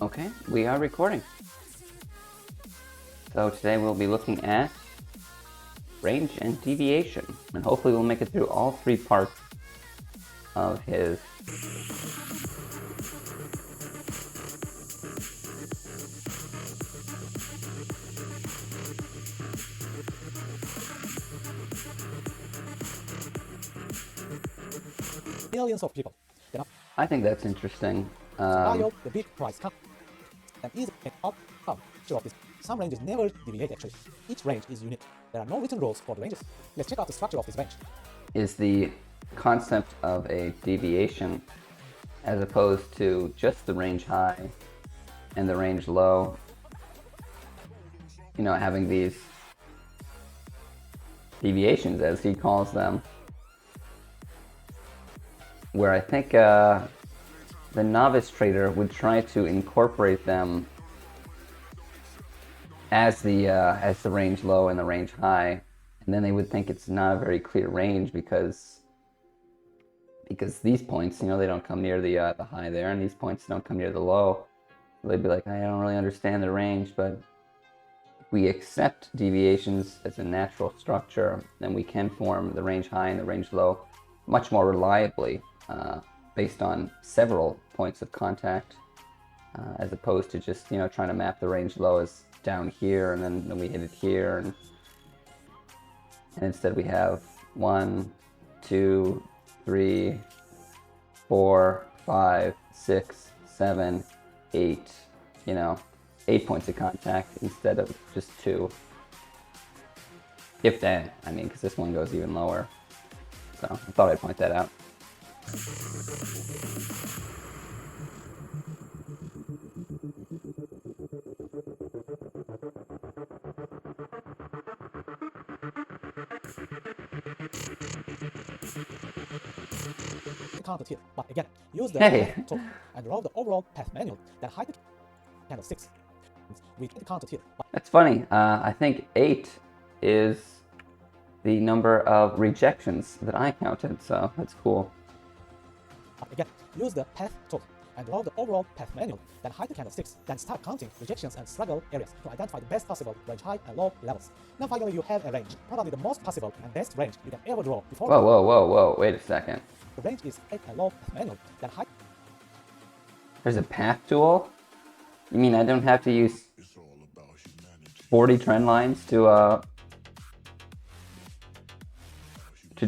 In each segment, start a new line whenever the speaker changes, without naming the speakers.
Okay, we are recording. So today we'll be looking at range and deviation, and hopefully we'll make it through all three parts of his
millions of people.
I think that's interesting.
While the big price cut and is an outcome of this. Some ranges never deviate actually. Each range is unique. There are no written rules for the ranges. Let's check out the structure of this range.
Is the concept of a deviation as opposed to just the range high and the range low, you know, having these deviations as he calls them, where I think the novice trader would try to incorporate them as the range low and the range high, and then they would think it's not a very clear range because these points, you know, they don't come near the high there, and these points don't come near the low. So they'd be like, I don't really understand the range, but if we accept deviations as a natural structure, then we can form the range high and the range low much more reliably based on several points of contact, as opposed to just, you know, trying to map the range low as down here and then we hit it here, and instead we have 1, 2, 3, 4, 5, 6, 7, 8, you know, 8 points of contact instead of just 2. If that, I mean, because this one goes even lower. So I thought I'd point that out.
Counted here, but again, use the
Hey.
path tool and roll the overall path manual that hide the candlesticks. We get counted here.
That's funny. I think 8 is the number of rejections that I counted, so that's cool.
But again, use the path tool and roll the overall path manual that hide the candlesticks. Then start counting rejections and struggle areas to identify the best possible range high and low levels. Now finally you have a range, probably the most possible and best range you can ever draw before.
Whoa, wait a second.
The range is a low path manual that hide.
There's a path tool? You mean I don't have to use 40 trend lines to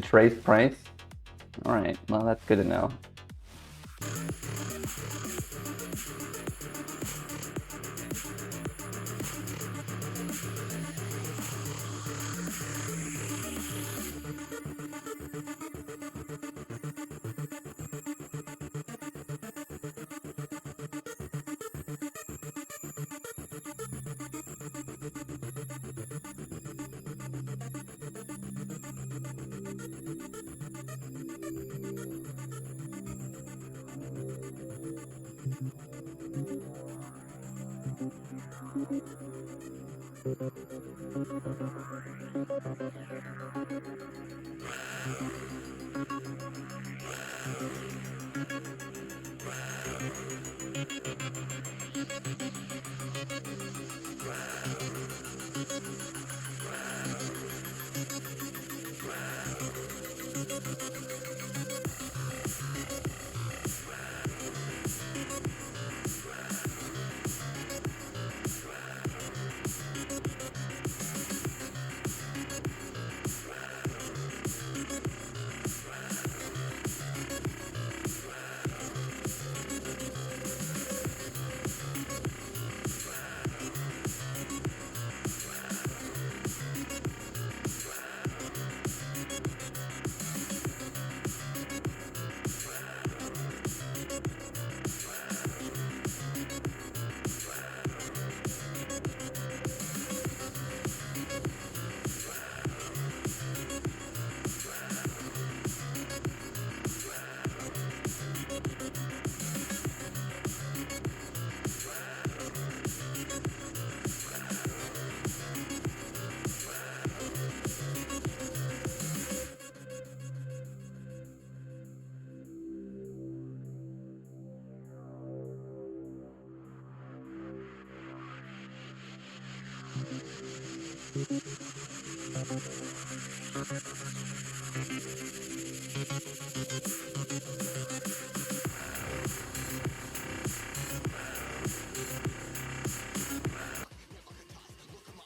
trace price? Alright, well that's good to know.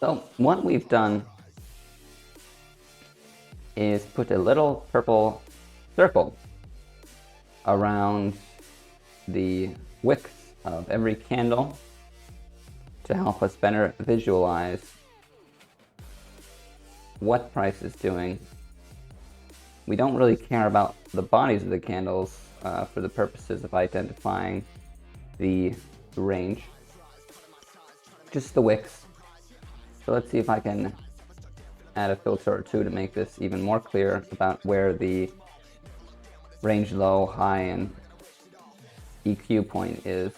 So what we've done is put a little purple circle around the wicks of every candle to help us better visualize what price is doing. We don't really care about the bodies of the candles for the purposes of identifying the range, just the wicks. So let's see if I can add a filter or two to make this even more clear about where the range low, high, and EQ point is.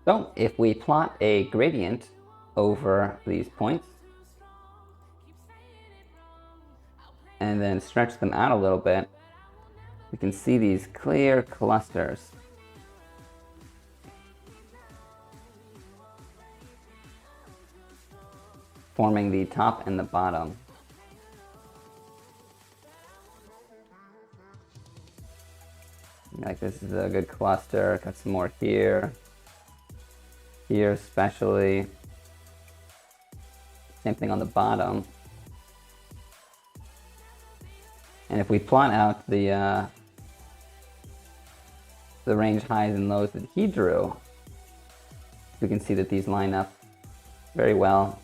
So if we plot a gradient over these points and then stretch them out a little bit, we can see these clear clusters. Forming the top and the bottom. Like this is a good cluster, got some more here. Here especially. Same thing on the bottom. And if we plot out the range highs and lows that he drew, we can see that these line up very well.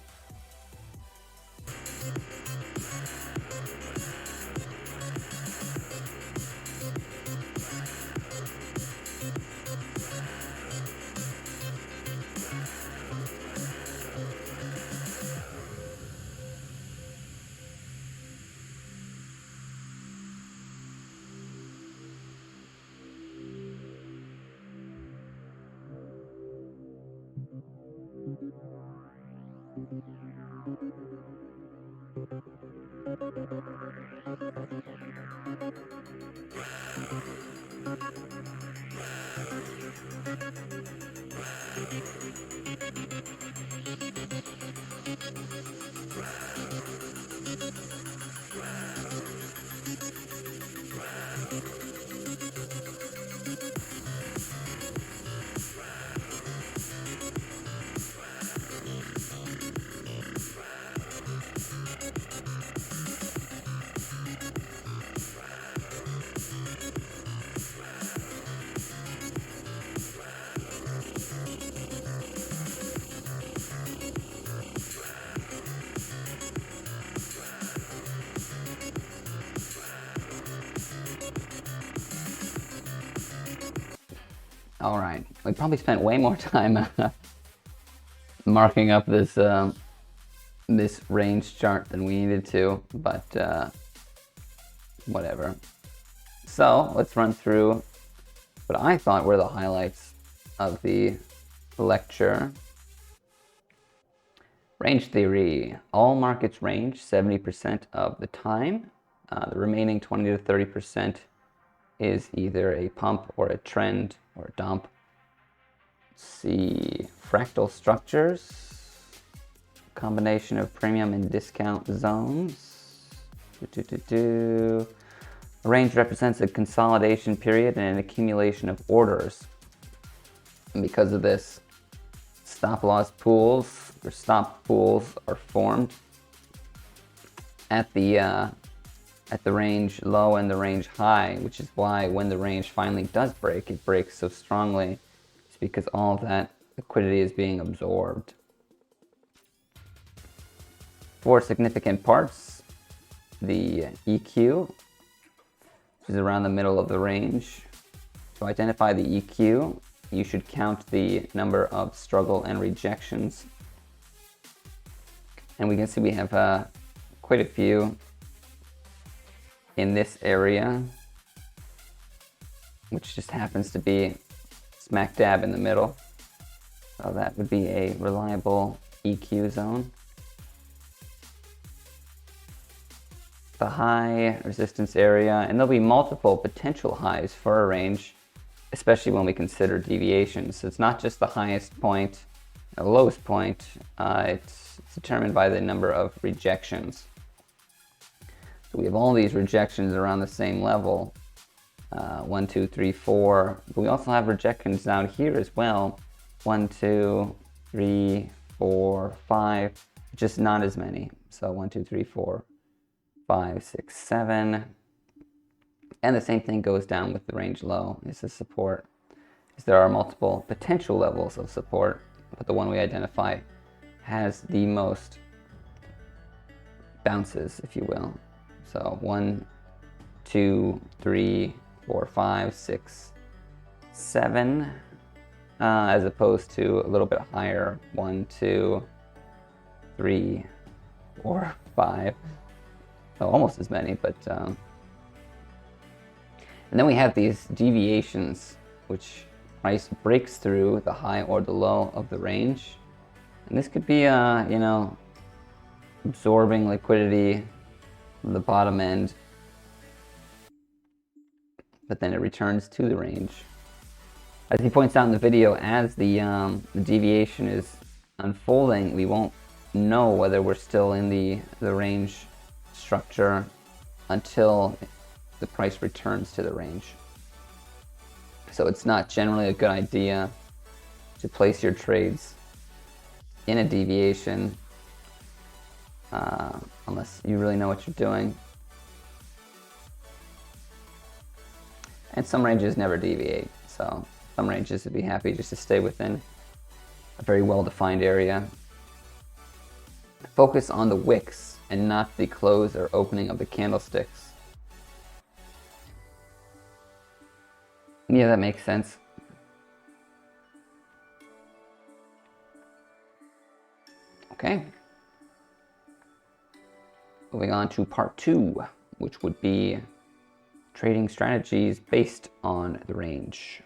All right, we probably spent way more time marking up this this range chart than we needed to, but whatever. So let's run through what I thought were the highlights of the lecture. Range theory. All markets range 70% of the time. The remaining 20 to 30% is either a pump or a trend or a dump. Let's see, fractal structures, combination of premium and discount zones. A range represents a consolidation period and an accumulation of orders. And because of this, stop loss pools or stop pools are formed at the range low and the range high, which is why when the range finally does break, it breaks so strongly. It's because all of that liquidity is being absorbed. 4 significant parts. The EQ, which is around the middle of the range. To identify the EQ, you should count the number of struggle and rejections. And we can see we have quite a few in this area. which just happens to be smack dab in the middle. So that would be a reliable EQ zone. The high resistance area, and there'll be multiple potential highs for a range, especially when we consider deviations. So it's not just the highest point and the lowest point, it's determined by the number of rejections. So we have all these rejections around the same level, 1, 2, 3, 4, but we also have rejections down here as well, 1, 2, 3, 4, 5, just not as many. So 1, 2, 3, 4, 5, 6, 7. And the same thing goes down with the range low, is the support. There are multiple potential levels of support, but the one we identify has the most bounces, if you will. So 1, 2, 3, 4, 5, 6, 7, as opposed to a little bit higher, 1, 2, 3, 4, 5. So almost as many, but and then we have these deviations, which price breaks through the high or the low of the range, and this could be you know, absorbing liquidity from the bottom end, but then it returns to the range. As he points out in the video, as the deviation is unfolding, we won't know whether we're still in the range structure until the price returns to the range. So it's not generally a good idea to place your trades in a deviation unless you really know what you're doing. And some ranges never deviate, so some ranges would be happy just to stay within a very well-defined area. Focus on the wicks and not the close or opening of the candlesticks. Yeah, that makes sense. Okay. Moving on to part 2, which would be trading strategies based on the range.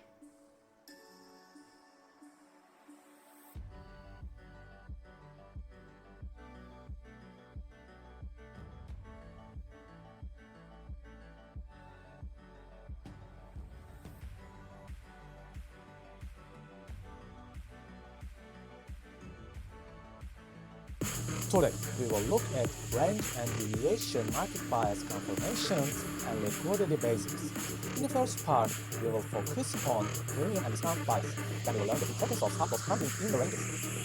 Today, we will look at range and deviation market bias confirmations and liquidity basics. In the first part, we will focus on premium and discount bias. Then we will learn the importance of stop loss counting in the ranges.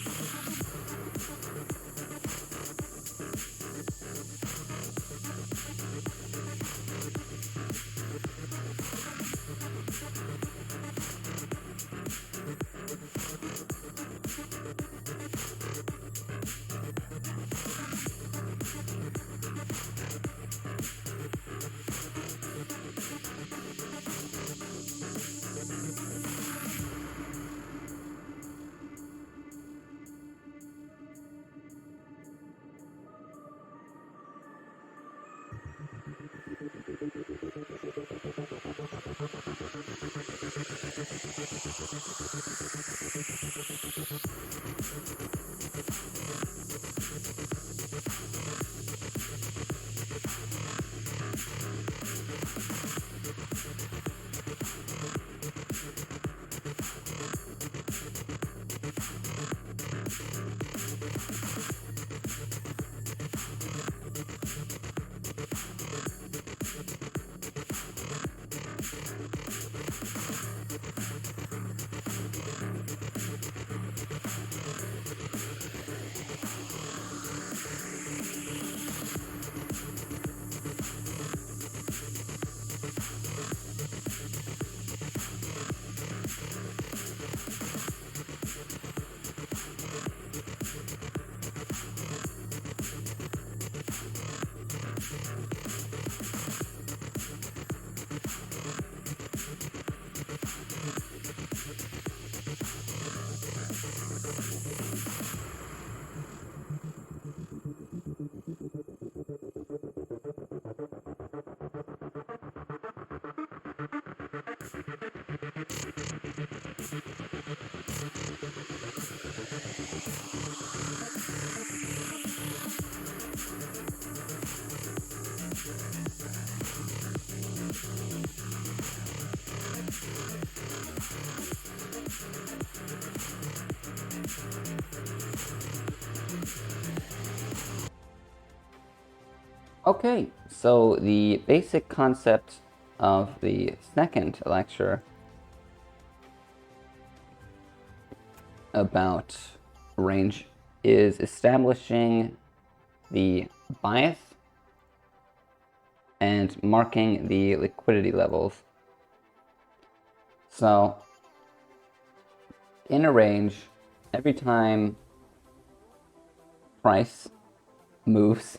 Okay, so the basic concept of the second lecture about range is establishing the bias and marking the liquidity levels. So in a range, every time price moves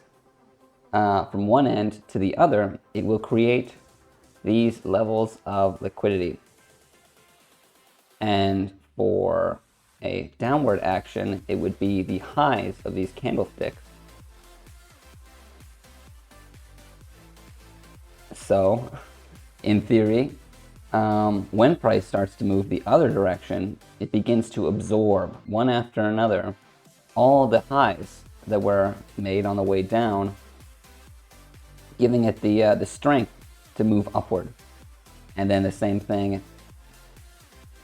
from one end to the other, it will create these levels of liquidity. And for a downward action, it would be the highs of these candlesticks. So, in theory, when price starts to move the other direction, it begins to absorb, one after another, all the highs that were made on the way down, giving it the strength to move upward. And then the same thing,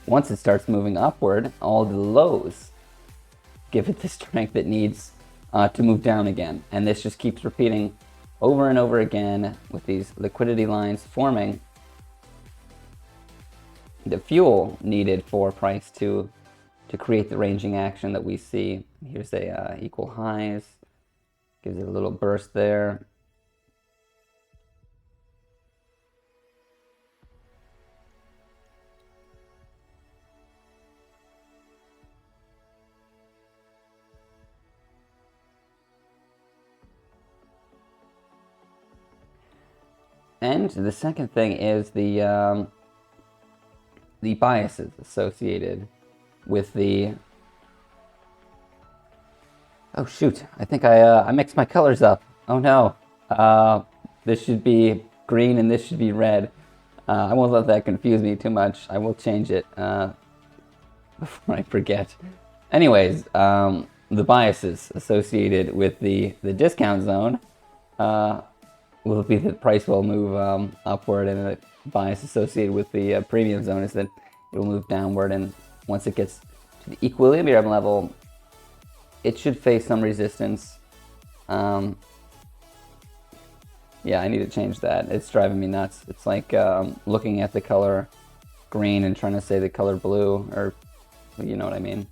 once it starts moving upward, all the lows give it the strength it needs to move down again. And this just keeps repeating over and over again with these liquidity lines forming the fuel needed for price to create the ranging action that we see. Here's a equal highs, gives it a little burst there. And the second thing is the biases associated with the... Oh shoot, I think I mixed my colors up. Oh no, this should be green and this should be red. I won't let that confuse me too much. I will change it before I forget. Anyways, the biases associated with the discount zone will be that price will move upward, and the bias associated with the premium zone is that it will move downward, and once it gets to the equilibrium level, it should face some resistance. Yeah, I need to change that. It's driving me nuts. It's like looking at the color green and trying to say the color blue, or you know what I mean.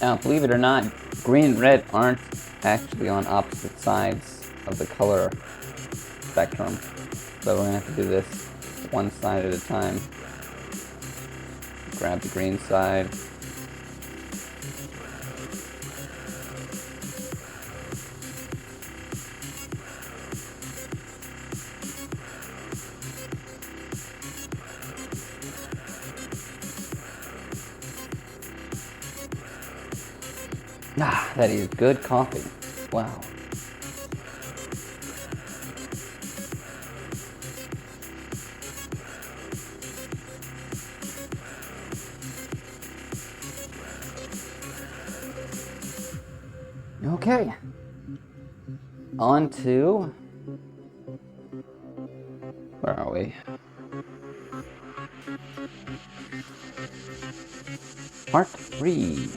Now, believe it or not, green and red aren't actually on opposite sides of the color spectrum. So we're going to have to do this one side at a time. Grab the green side. Ah, that is good coffee. Wow. Okay. On to... Where are we? Part 3.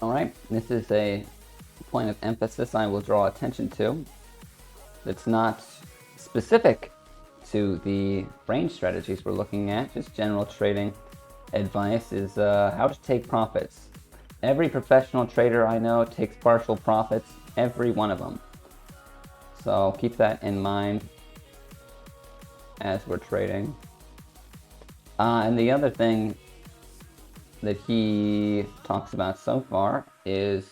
All right, this is a point of emphasis I will draw attention to. It's not specific to the range strategies we're looking at, just general trading advice is how to take profits. Every professional trader I know takes partial profits, every one of them. So keep that in mind as we're trading. And the other thing that he talks about so far is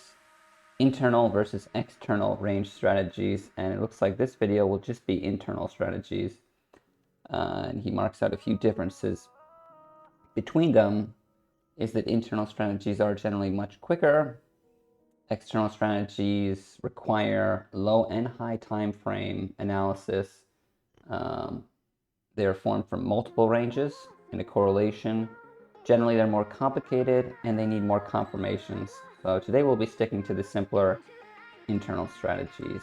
internal versus external range strategies, and it looks like this video will just be internal strategies. And he marks out a few differences between them. Is that internal strategies are generally much quicker. External strategies require low and high time frame analysis. They are formed from multiple ranges in a correlation. Generally, they're more complicated and they need more confirmations. So today we'll be sticking to the simpler internal strategies.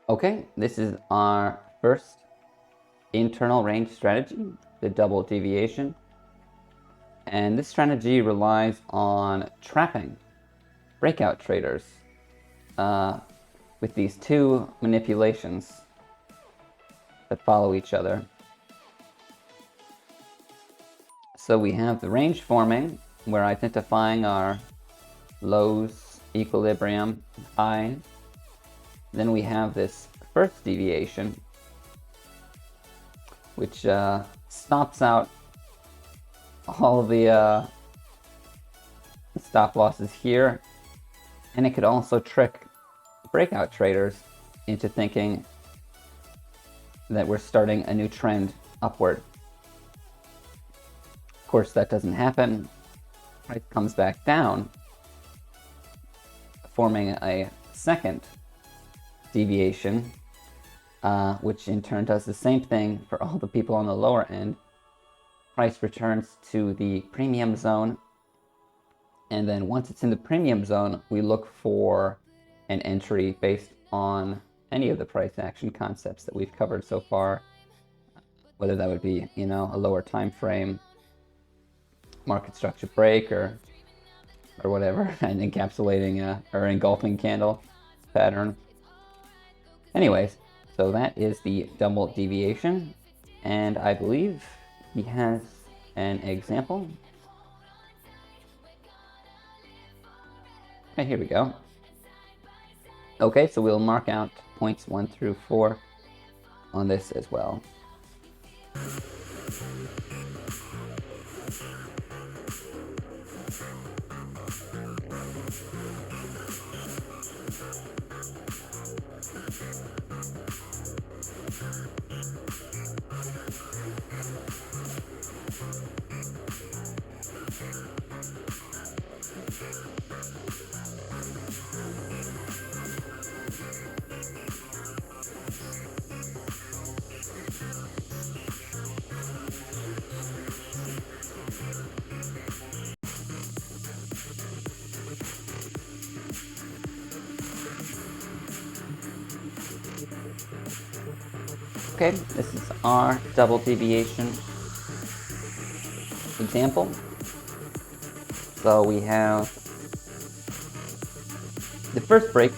Okay, this is our first internal range strategy, the double deviation. And this strategy relies on trapping breakout traders with these two manipulations that follow each other. So we have the range forming, where identifying our lows, equilibrium, highs. Then we have this first deviation, which stops out all of the stop losses here, and it could also trick breakout traders into thinking that we're starting a new trend upward. Of course, that doesn't happen. Price comes back down, forming a second deviation, which in turn does the same thing for all the people on the lower end. Price returns to the premium zone, and then once it's in the premium zone, we look for an entry based on any of the price action concepts that we've covered so far, whether that would be, a lower time frame, market structure break, or whatever, an encapsulating or engulfing candle pattern. Anyways, so that is the double deviation, and I believe he has an example. Okay, here we go. Okay, so we'll mark out points 1 through 4 on this as well. Okay, this is our double deviation example. So we have the first break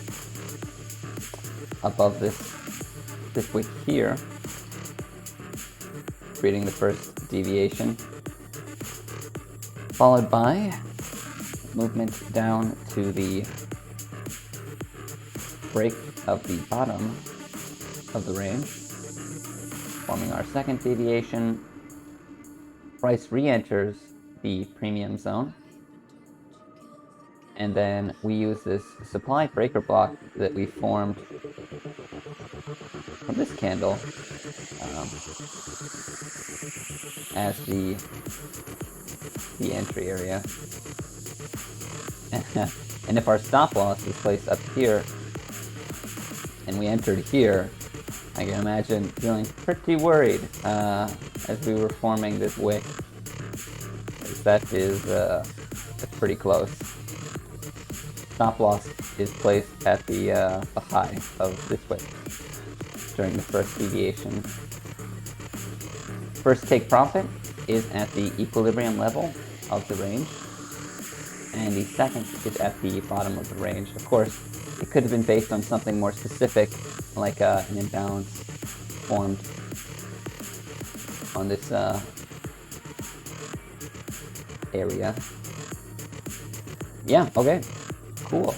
above this wick here, creating the first deviation, followed by movement down to the break of the bottom of the range, forming our second deviation. Price re-enters the premium zone, and then we use this supply breaker block that we formed from this candle as the entry area. And if our stop loss is placed up here and we entered here, I can imagine feeling pretty worried as we were forming this wick. That is that's pretty close. Stop loss is placed at the high of this wick during the first deviation. First take profit is at the equilibrium level of the range, and the second is at the bottom of the range. Of course, it could have been based on something more specific, like an imbalance formed on this area. Yeah, okay, cool.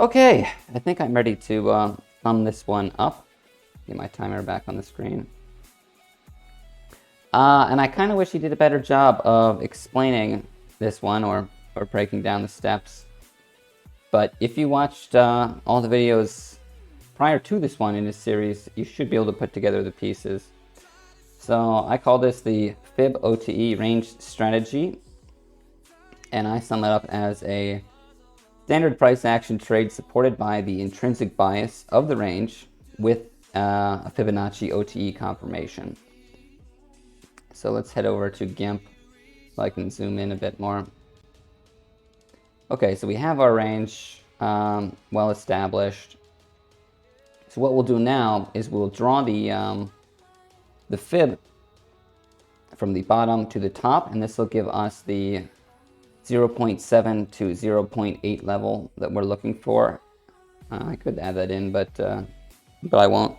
Okay, I think I'm ready to thumb this one up. Get my timer back on the screen. And I kind of wish he did a better job of explaining this one or breaking down the steps. But if you watched all the videos prior to this one in this series, you should be able to put together the pieces. So I call this the Fib OTE range strategy, and I sum it up as a standard price action trade supported by the intrinsic bias of the range with a Fibonacci OTE confirmation. So let's head over to GIMP so I can zoom in a bit more. Okay, so we have our range well established. So what we'll do now is we'll draw the fib from the bottom to the top, and this will give us the 0.7 to 0.8 level that we're looking for. I could add that in, but I won't.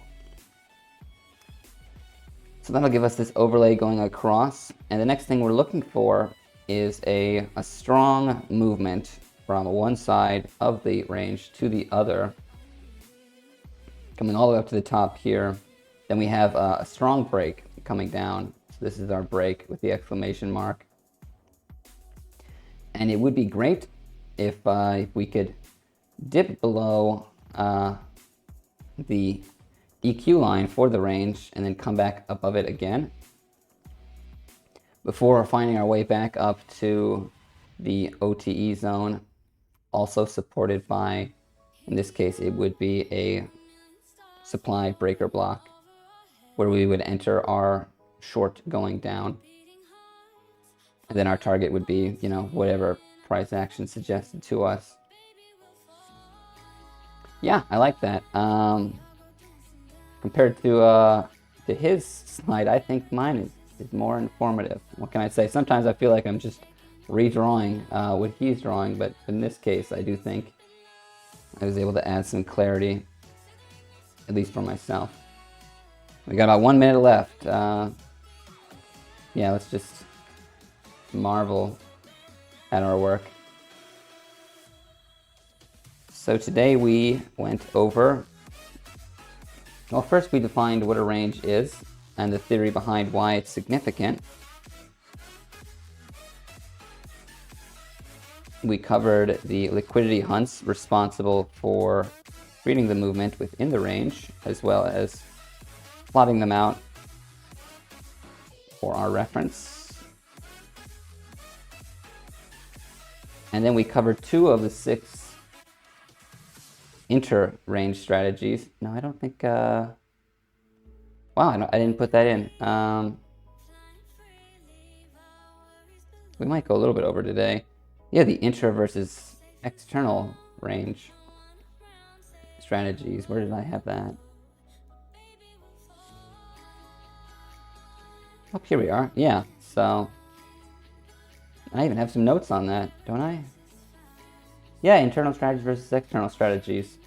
So that'll give us this overlay going across, and the next thing we're looking for is a strong movement from one side of the range to the other, coming all the way up to the top here. Then we have a strong break coming down. So this is our break with the exclamation mark. And it would be great if we could dip below the EQ line for the range and then come back above it again before finding our way back up to the OTE zone, also supported by, in this case, it would be a supply breaker block where we would enter our short going down. And then our target would be, you know, whatever price action suggested to us. Yeah, I like that. Compared to his slide, I think mine is more informative. What can I say? Sometimes I feel like I'm just redrawing what he's drawing, but in this case, I do think I was able to add some clarity, at least for myself. We got about 1 minute left. Yeah, let's just marvel at our work. So today we went over, well, first we defined what a range is and the theory behind why it's significant. We covered the liquidity hunts responsible for reading the movement within the range, as well as plotting them out for our reference. And then we covered 2 of the 6 inter-range strategies. No, I don't think, wow, I didn't put that in. We might go a little bit over today. Yeah, the intra versus external range strategies. Where did I have that? Oh, here we are. Yeah, so I even have some notes on that, don't I? Yeah, internal strategies versus external strategies.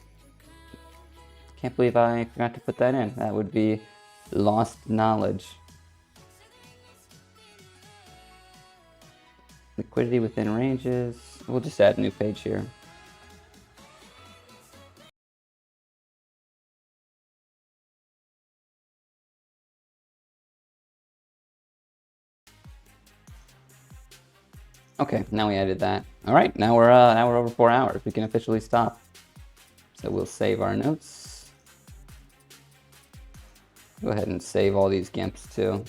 Can't believe I forgot to put that in. That would be lost knowledge. Liquidity within ranges. We'll just add a new page here. Okay, now we added that. All right, now we're over 4 hours. We can officially stop. So we'll save our notes. Go ahead and save all these GIMPs too.